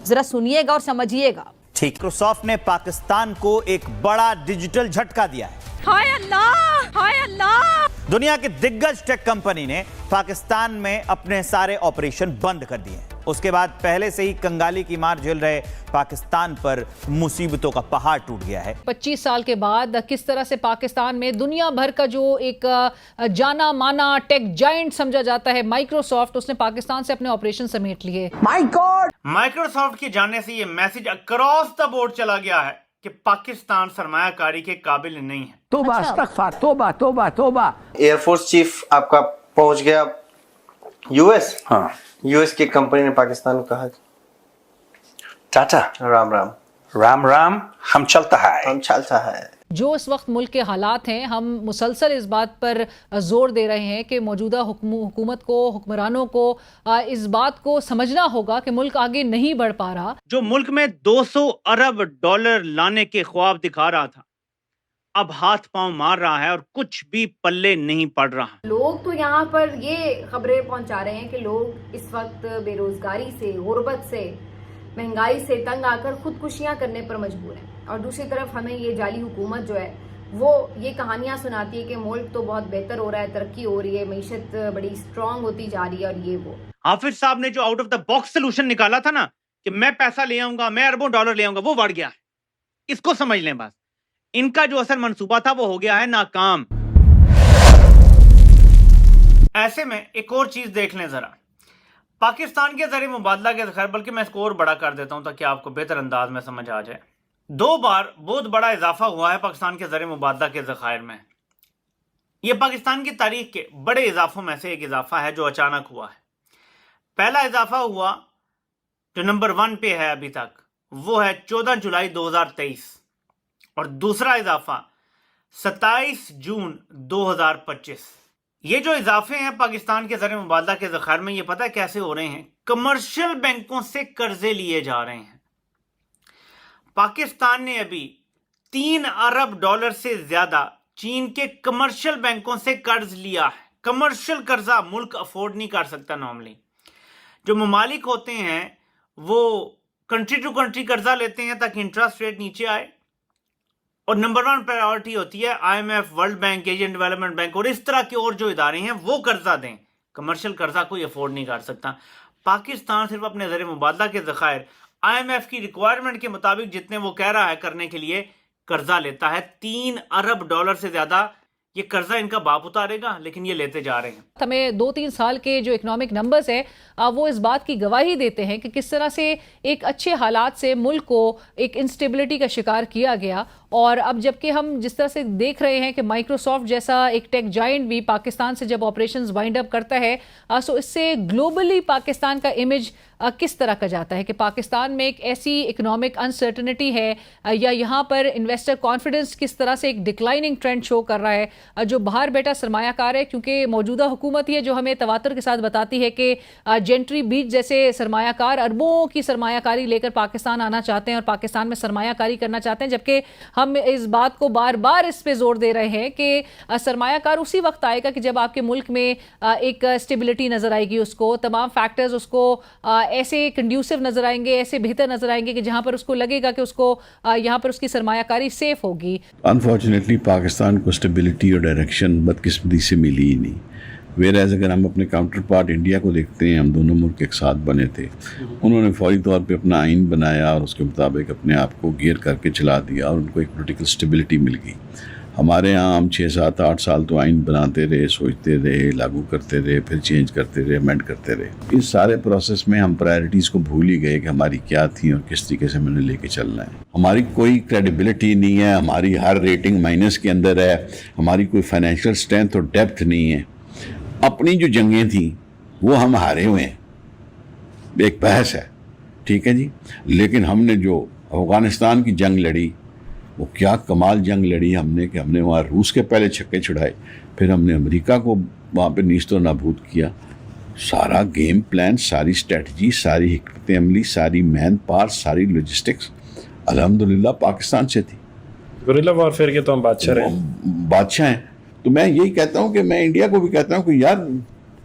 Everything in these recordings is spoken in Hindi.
जरा सुनिएगा और समझिएगा। ठीक, माइक्रोसॉफ्ट ने पाकिस्तान को एक बड़ा डिजिटल झटका दिया है। हाय अल्लाह, हाय अल्लाह। दुनिया की दिग्गज टेक कंपनी ने पाकिस्तान में अपने सारे ऑपरेशन बंद कर दिए। उसके बाद पहले से ही कंगाली की मार झेल रहे पाकिस्तान पर मुसीबतों का पहाड़ टूट गया है। 25 साल के बाद किस तरह से पाकिस्तान में दुनिया भर का जो एक जाना माना टेक जायंट समझा जाता है माइक्रोसॉफ्ट, उसने पाकिस्तान से अपने ऑपरेशन समेट लिए। My God! माइक्रोसॉफ्ट के जाने से ये मैसेज अक्रॉस द बोर्ड चला गया है कि पाकिस्तान सरमायाकारी के काबिल नहीं है। तोबा, अस्तगफार, तोबा तोबा तोबा। एयरफोर्स चीफ आपका पहुंच गया यूएस। हाँ, यूएस की कंपनी ने पाकिस्तान को कहा टाटा राम राम राम राम, हम चलता है। हम चलता है। जो इस वक्त मुल्क के हालात हैं, हम मुसलसल इस बात पर जोर दे रहे हैं कि मौजूदा हुकूमत को, हुक्मरानों को इस बात को समझना होगा कि मुल्क आगे नहीं बढ़ पा रहा। जो मुल्क में 200 अरब डॉलर लाने के ख्वाब दिखा रहा था, अब हाथ पांव मार रहा है और कुछ भी पल्ले नहीं पड़ रहा। लोग तो यहाँ पर ये खबरें पहुंचा रहे हैं कि लोग इस वक्त बेरोजगारी से, गुर्बत से, महंगाई से तंग आकर खुदकुशियां करने पर मजबूर हैं। और दूसरी तरफ हमें ये जाली हुकूमत जो है वो ये कहानियां सुनाती है कि मुल्क तो बहुत बेहतर हो रहा है, तरक्की हो रही है, मईशत बड़ी स्ट्रांग होती जा रही है और ये वो। हाफिज साहब ने जो out of the box solution निकाला था ना कि मैं पैसा ले आऊंगा, मैं अरबों डॉलर ले आऊंगा, वो बढ़ गया है। इसको समझ लें बस। इनका जो असल मंसूबा था वो हो गया है नाकाम। ऐसे में एक और चीज देख लें जरा, पाकिस्तान के जरिए मुबादला के खैर, बल्कि मैं इसको और बड़ा कर देता हूं ताकि आपको बेहतर अंदाज में समझ आ जाए। 2 बार बहुत बड़ा इजाफा हुआ है पाकिस्तान के जरिए मुबादला के ज़खायर में। यह पाकिस्तान की तारीख के बड़े इजाफों में से एक इजाफा है जो अचानक हुआ है। पहला इजाफा हुआ जो नंबर 1 पे है अभी तक, वो है 14 जुलाई 2023 और दूसरा इजाफा 27 जून 2025। ये जो इजाफे हैं पाकिस्तान के जरिए मुबादला के ज़खायर में, ये पता है कैसे हो रहे हैं? कमर्शियल बैंकों से कर्जे लिए जा रहे हैं। पाकिस्तान ने अभी 3 अरब डॉलर से ज्यादा चीन के कमर्शियल बैंकों से कर्ज लिया है। कमर्शियल कर्जा मुल्क अफोर्ड नहीं कर सकता नॉर्मली। जो ममालिक होते हैं वो कंट्री टू कंट्री कर्जा लेते हैं ताकि इंटरेस्ट रेट नीचे आए, और नंबर 1 प्रायोरिटी होती है IMF, world bank, Asian development bank और इस तरह के और जो इदारे हैं वो कर्जा दें। कमर्शियल कर्जा कोई अफोर्ड नहीं कर सकता। पाकिस्तान सिर्फ अपने जरिए मुबादला के ज़खायर IMF की रिक्वायरमेंट के मुताबिक जितने वो कह रहा है करने के लिए कर्जा लेता है। 3 अरब डॉलर से ज्यादा ये कर्जा इनका बाप उतारेगा, लेकिन ये लेते जा रहे हैं। हमें 2-3 साल के जो इकोनॉमिक नंबर्स हैं वो इस बात की गवाही देते हैं कि किस तरह से एक अच्छे हालात से मुल्क को एक इंस्टेबिलिटी का शिकार किया गया। और अब जबकि हम जिस तरह से देख रहे हैं कि माइक्रोसॉफ्ट जैसा एक टेक जायंट भी पाकिस्तान से जब ऑपरेशंस वाइंड अप करता है, सो इससे ग्लोबली पाकिस्तान का इमेज किस तरह का जाता है कि पाकिस्तान में एक ऐसी इकोनॉमिक अनसर्टनिटी है या यहाँ पर इन्वेस्टर कॉन्फिडेंस किस तरह से एक डिक्लाइनिंग ट्रेंड शो कर रहा है। जो बाहर बैठा सरमायाकार है, क्योंकि मौजूदा हुकूमत ही है जो हमें तवातर के साथ बताती है कि जेंट्री बीच जैसे सरमायाकार अरबों की सरमायाकारी लेकर पाकिस्तान आना चाहते हैं और पाकिस्तान में सरमायाकारी करना चाहते हैं। जबकि हम इस बात को बार बार इस पे जोर दे रहे हैं कि सरमायाकार उसी वक्त आएगा कि जब आपके मुल्क में एक स्टेबिलिटी नजर आएगी, उसको तमाम फैक्टर्स उसको ऐसे कंड्यूसिव नजर आएंगे, ऐसे बेहतर नजर आएंगे कि जहां पर उसको लगेगा कि उसको यहां पर उसकी सरमायाकारी सेफ होगी। अनफॉर्चुनेटली पाकिस्तान को स्टेबिलिटी और डायरेक्शन बदकिस्मती से मिली ही नहीं। वेराज अगर हम अपने काउंटर पार्ट इंडिया को देखते हैं, हम दोनों मुल्क एक साथ बने थे। उन्होंने फौरी तौर पे अपना आइन बनाया और उसके मुताबिक अपने आप को गियर करके चला दिया और उनको एक पोलिटिकल स्टेबिलिटी मिल गई। हमारे यहाँ हम 6, 7, 8 साल तो आइन बनाते रहे, सोचते रहे, लागू करते रहे, फिर चेंज करते रहे, अमेंड करते रहे। इस सारे प्रोसेस में हम प्रायोरिटीज़ को भूल ही गए कि हमारी क्या थी और किस तरीके से मैंने लेके चलना है। हमारी कोई क्रेडिबिलिटी नहीं है, हमारी हर रेटिंग माइनस के अंदर है, हमारी कोई फाइनेंशियल स्ट्रेंथ और डेप्थ नहीं है। अपनी जो जंगें थी वो हम हारे हुए हैं, एक बहस है, ठीक है जी। लेकिन हमने जो अफगानिस्तान की जंग लड़ी, वो क्या कमाल जंग लड़ी हमने कि हमने वहाँ रूस के पहले छक्के छुड़ाए, फिर हमने अमेरिका को वहाँ पे नीस्त और नाबूद किया। सारा गेम प्लान, सारी स्ट्रेटजी, सारी हिकमत अमली, सारी मैन पावर, सारी लॉजिस्टिक्स अल्हम्दुलिल्लाह पाकिस्तान से थी। गुरिल्ला वॉरफेयर के तो हम बादशाह हैं। तो मैं यही कहता हूँ कि मैं इंडिया को भी कहता हूँ कि यार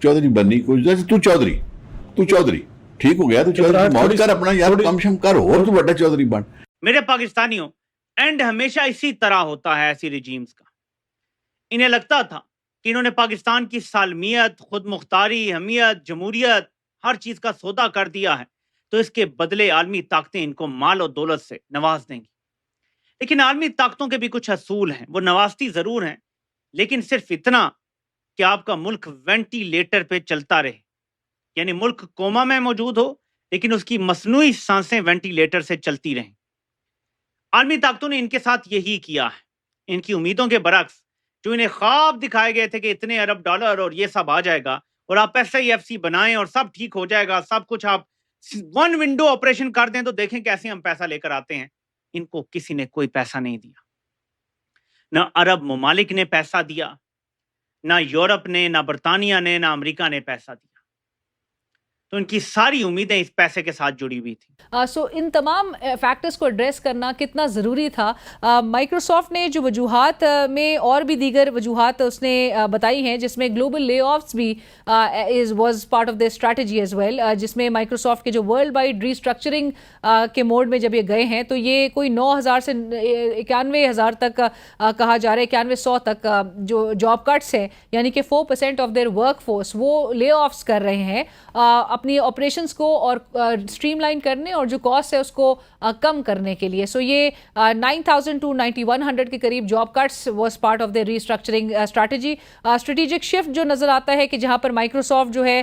चौधरी बनने की कोशिश, तू चौधरी ठीक हो गया तो चौधरी मौज कर अपना यार, कम शम कर और तू बड़ा चौधरी बन। मेरे पाकिस्तानियों, एंड हमेशा इसी तरह होता है ऐसी रिजीम्स का। इन्हें लगता था कि इन्होंने पाकिस्तान की सालमियत, खुद मुख्तारी, हमियत, जमहूरियत, हर चीज का सौदा कर दिया है, तो इसके बदले आलमी ताकतें इनको माल और दौलत से नवाज देंगी। लेकिन आलमी ताकतों के भी कुछ असूल हैं, वो नवाजती जरूर हैं, लेकिन सिर्फ इतना कि आपका मुल्क वेंटिलेटर पे चलता रहे, यानी मुल्क कोमा में मौजूद हो लेकिन उसकी मसनूई सांसें वेंटिलेटर से चलती रहें। आलमी ताकतों ने इनके साथ यही किया है। इनकी उम्मीदों के बरक्स, जो इन्हें ख्वाब दिखाए गए थे कि इतने अरब डॉलर और ये सब आ जाएगा और आप SIFC बनाएं और सब ठीक हो जाएगा, सब कुछ आप वन विंडो ऑपरेशन कर दें तो देखें कैसे हम पैसा लेकर आते हैं, इनको किसी ने कोई पैसा नहीं दिया। ना अरब ममालिक ने पैसा दिया, ना यूरोप ने, ना बरतानिया ने, ना अमेरिका ने पैसा दिया। तो इनकी सारी उम्मीदें इस पैसे के साथ जुड़ी हुई थी। सो इन तमाम फैक्टर्स को एड्रेस करना कितना ज़रूरी था। माइक्रोसॉफ्ट ने जो वजूहात में और भी दीगर वजूहात उसने बताई हैं, जिसमें ग्लोबल ले ऑफ्स भी was part of the strategy as well, जिसमें माइक्रोसॉफ्ट के जो वर्ल्ड वाइड रीस्ट्रक्चरिंग के मोड में जब ये गए हैं तो ये कोई 9,000 से 91,000 तक कहा जा रहा है, 9100 तक जो जॉब कट्स है, यानी कि 4% ऑफ देयर वर्क फोर्स वो ले ऑफ्स कर रहे हैं अपनी ऑपरेशंस को और स्ट्रीमलाइन करने और जो कॉस्ट है उसको कम करने के लिए। सो ये 9,000 to 9,100 के करीब job cuts was part of the restructuring strategy. Strategic shift जो नज़र आता है कि जहां पर माइक्रोसॉफ्ट जो है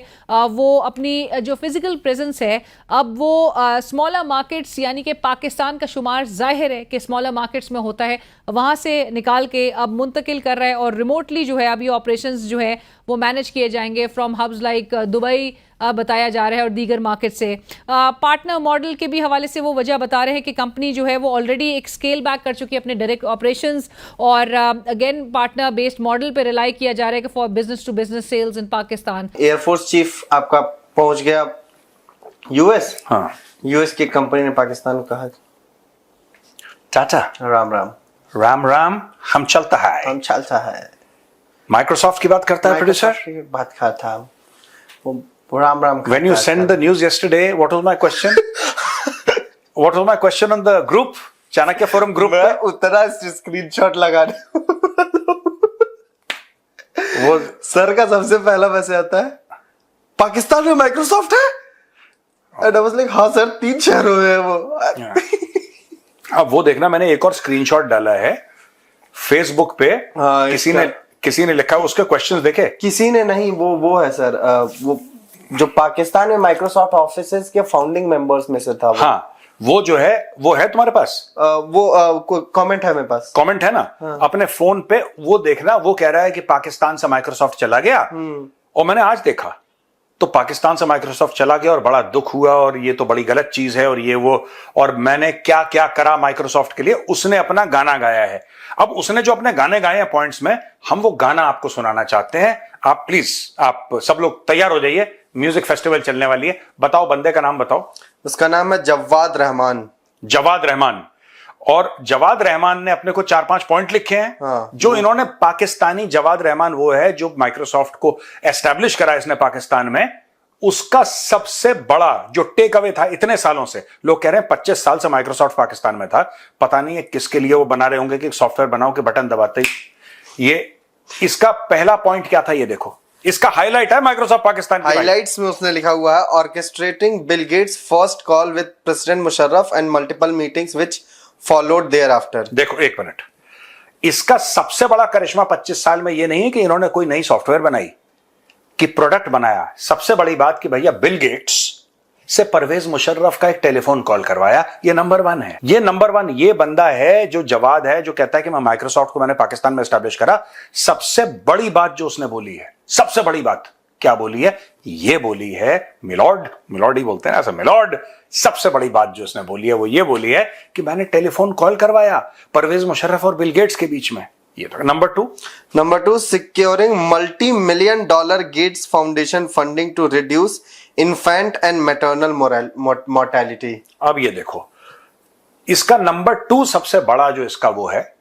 वो अपनी जो फिजिकल प्रेजेंस है अब वो स्मॉलर मार्केट्स, यानी कि पाकिस्तान का शुमार जाहिर है कि स्मॉलर मार्केट्स में होता है, वहाँ से निकाल के अब मुंतकिल कर रहा है और रिमोटली जो है अभी ऑपरेशंस जो है वो मैनेज किए जाएंगे फ्रॉम हब्स लाइक दुबई बताया जा रहा है और दीगर मार्केट से। पार्टनर मॉडल के भी हवाले से वो वजह बता रहे हैं कि कंपनी जो है वो ऑलरेडी एक स्केल बैक कर चुकी है अपने डायरेक्ट ऑपरेशंस और अगेन पार्टनर बेस्ड मॉडल पे रिलाई किया जा रहा है कि for business to business sales in Pakistan. Air force chief आपका पहुंच गया यूएस। हाँ, यूएस की कंपनी ने पाकिस्तान को कहा टाटा राम राम राम राम, हम चलता है। हम चलता है। माइक्रोसॉफ्ट की बात करता है प्रोड्यूसर। Microsoft की बात करता था वो Ram Ram. When you sent the news yesterday, what was my question? What was my question on the group? Chanakya forum group मैं उतना स्क्रीनशॉट लगा वो सर का सबसे पहला मैसेज आता है, पाकिस्तान में माइक्रोसॉफ्ट है। एंड आई वाज लाइक हाँ सर, 3 शहरों में है वो। अब वो देखना, मैंने एक और स्क्रीनशॉट डाला है फेसबुक पे। हाँ, किसी ने लिखा, उसके क्वेश्चंस देखे? किसी ने नहीं, वो है सर, वो जो पाकिस्तान में माइक्रोसॉफ्ट ऑफिसेस के फाउंडिंग मेंबर्स में से था वो। हाँ, वो जो है वो है तुम्हारे पास? वो कमेंट है मेरे पास। कमेंट है ना? हाँ। अपने फोन पे वो देखना, वो कह रहा है कि पाकिस्तान से माइक्रोसॉफ्ट चला गया। और मैंने आज देखा तो पाकिस्तान से माइक्रोसॉफ्ट चला गया और बड़ा दुख हुआ और ये तो बड़ी गलत चीज है और ये वो, और मैंने क्या क्या करा माइक्रोसॉफ्ट के लिए। उसने अपना गाना गाया है। अब उसने जो अपने गाने गाए हैं पॉइंट्स में, हम वो गाना आपको सुनाना चाहते हैं। आप प्लीज, आप सब लोग तैयार हो जाइए, म्यूजिक फेस्टिवल चलने वाली है। बताओ, बंदे का नाम बताओ। उसका नाम है जवाद रहमान। जवाद रहमान। और जवाद रहमान ने अपने को 4-5 पॉइंट लिखे हैं। हाँ, जो इन्होंने पाकिस्तानी जवाद रहमान वो है जो माइक्रोसॉफ्ट को एस्टैब्लिश करा इसने पाकिस्तान में। उसका सबसे बड़ा जो टेक अवे था इतने सालों से, लोग कह रहे हैं 25 साल से माइक्रोसॉफ्ट पाकिस्तान में था, पता नहीं है किसके लिए वो बना रहे होंगे कि सॉफ्टवेयर बनाओ के बटन दबाते ही। ये इसका पहला पॉइंट क्या था, ये देखो, इसका हाईलाइट है माइक्रोसॉफ्ट पाकिस्तान की। हाइलाइट्स में उसने लिखा हुआ है, orchestrating Bill Gates first call with president Musharraf and multiple meetings which followed thereafter. देखो एक मिनट, इसका सबसे बड़ा करिश्मा 25 साल में ये नहीं है कि इन्होंने कोई नई सॉफ्टवेयर बनाई, कि प्रोडक्ट बनाया। सबसे बड़ी बात कि भैया बिल गेट्स से परवेज मुशर्रफ का एक टेलीफोन कॉल करवाया। ये नंबर 1 है। ये नंबर 1 ये बंदा है जो जवाद है, जो कहता है कि मैं माइक्रोसॉफ्ट को मैंने पाकिस्तान में एस्टैब्लिश करा। सबसे बड़ी बात जो उसने बोली है, सबसे बड़ी बात क्या बोली है? ये बोली है, मिलॉर्ड ही बोलते हैं ना ऐसा, मिलॉर्ड। सबसे बड़ी बात जो उसने बोली है वो ये बोली है कि मैंने टेलीफोन कॉल करवाया परवेज मुशर्रफ और बिल गेट्स के बीच में। ये तो number 2 securing $multi-million Gates foundation funding to reduce infant and maternal mortality. अब ये देखो, इसका नंबर 2 सबसे बड़ा जो इसका वो है,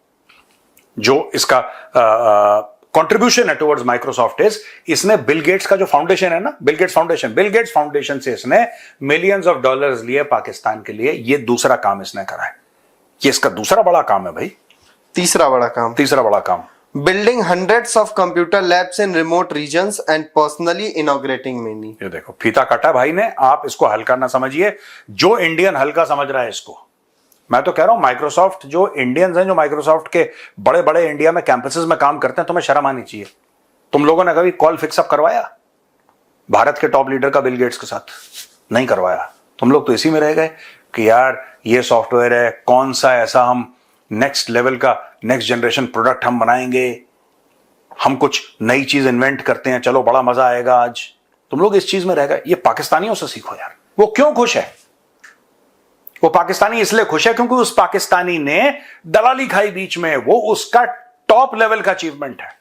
जो इसका कंट्रीब्यूशन है टुवर्ड्स माइक्रोसॉफ्ट इज, इसने बिल गेट्स का जो फाउंडेशन है ना, बिल गेट्स फाउंडेशन से इसने मिलियंस ऑफ डॉलर्स लिए पाकिस्तान के लिए। ये दूसरा काम इसने करा है, ये इसका दूसरा बड़ा काम है भाई। तीसरा बड़ा काम, building hundreds of computer labs in remote regions and personally inaugurating many। ये देखो फीता काटा भाई ने, आप इसको हल्का ना समझिए, जो इंडियन हल्का समझ रहा है इसको। मैं तो कह रहा हूं माइक्रोसॉफ्ट, जो इंडियंस हैं जो माइक्रोसॉफ्ट के बड़े बड़े इंडिया में कैंपसेस में काम करते हैं, तुम्हें शर्म आनी चाहिए। तुम लोगों ने कभी कॉल फिक्सअप करवाया भारत के टॉप लीडर का बिल गेट्स के साथ? नहीं करवाया। तुम लोग तो इसी में रह गए कि यार ये सॉफ्टवेयर है, कौन सा ऐसा हम नेक्स्ट लेवल का नेक्स्ट जनरेशन प्रोडक्ट हम बनाएंगे, हम कुछ नई चीज इन्वेंट करते हैं, चलो बड़ा मजा आएगा आज। तुम लोग इस चीज में रह गए। ये पाकिस्तानियों से सीखो यार। वो क्यों खुश है? वो पाकिस्तानी इसलिए खुश है क्योंकि उस पाकिस्तानी ने दलाली खाई बीच में, वो उसका टॉप लेवल का अचीवमेंट है।